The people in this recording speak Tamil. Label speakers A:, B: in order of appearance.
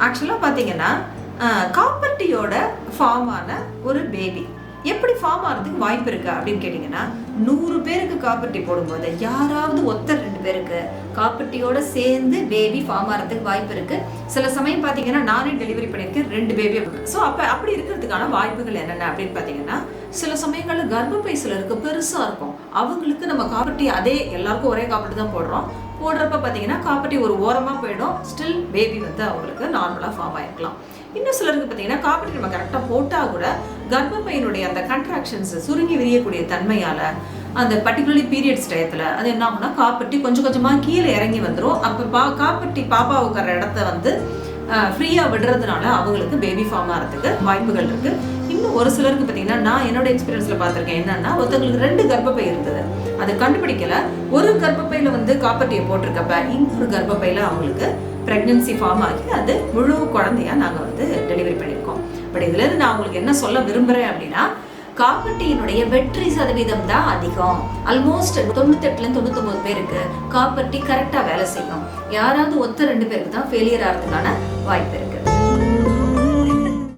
A: ஆக்சுவலாக பார்த்தீங்கன்னா காப்பர்ட்டியோட ஃபார்ம் ஆன ஒரு பேபி எப்படி ஃபார்ம் ஆகிறதுக்கு வாய்ப்பு இருக்கு அப்படின்னு கேட்டிங்கன்னா, 100 பேருக்கு காப்பர்ட்டி போடும்போது யாராவது ஒருத்தர் 2 பேருக்கு காப்பர்ட்டியோட சேர்ந்து பேபி ஃபார்ம் ஆகிறதுக்கு வாய்ப்பு இருக்கு. சில சமயம் பார்த்தீங்கன்னா நானே டெலிவரி பண்ணியிருக்கேன் 2 பேபி. ஸோ அப்படி இருக்கிறதுக்கான வாய்ப்புகள் என்னென்ன அப்படின்னு பார்த்தீங்கன்னா, சில சமயங்களில் கர்ப்பப்பை சிலருக்கு பெருசாக இருக்கும். அவங்களுக்கு நம்ம காப்பர்ட்டி அதே எல்லாருக்கும் ஒரே காப்பர்ட்டி தான் போடுறப்ப பார்த்தீங்கன்னா காப்பர்ட்டி ஒரு ஓரமாக போயிடும். ஸ்டில் பேபி வந்து அவங்களுக்கு நார்மலாக ஃபார்ம் ஆகிருக்கலாம். இன்னும் சிலருக்கு பார்த்தீங்கன்னா காப்பர்ட்டி நம்ம கரெக்டாக போட்டால் கூட கர்ப்பப்பையினுடைய அந்த கண்ட்ராக்ஷன்ஸ் சுருங்கி விரியக்கூடிய தன்மையால் அந்த பர்டிகுலர்லி பீரியட்ஸ் டயத்தில் அது என்ன ஆகும்னா காப்பர்ட்டி கொஞ்சம் கொஞ்சமாக கீழே இறங்கி வந்துடும். அப்போ காப்பர்ட்டி பாப்பா உட்கார இடத்த வந்து ஃப்ரீயாக விடுறதுனால அவங்களுக்கு பேபி ஃபார்ம் ஆகிறதுக்கு வாய்ப்புகள் இருக்குது. இன்னும் ஒரு சிலருக்கு பார்த்தீங்கன்னா, நான் என்னோட எக்ஸ்பீரியன்ஸில் பார்த்துருக்கேன் என்னன்னா, ஒருத்தவங்களுக்கு 2 கர்ப்பப்பை இருந்தது. அதை கண்டுபிடிக்கல. ஒரு கர்ப்பப்பையில் வந்து காப்பர்ட்டியை போட்டிருக்கப்ப இன்னொரு கர்ப்பப்பையில் அவங்களுக்கு ப்ரெக்னன்சி ஃபார்ம் ஆகி அது முழு குழந்தையா நாங்கள் வந்து டெலிவரி பண்ணியிருக்கோம். பட் இதுலேருந்து நான் உங்களுக்கு என்ன சொல்ல விரும்புகிறேன் அப்படின்னா, காப்பர்ட்டியினுடைய வெற்றி சதவீதம் தான் அதிகம். ஆல்மோஸ்ட் 98-99 பேருக்கு காப்பர்ட்டி கரெக்டாக வேலை செய்யும். யாராவது 1-2 பேருக்கு தான் ஃபெயிலியர் ஆகிறதுக்கான வாய்ப்பு இருக்குது.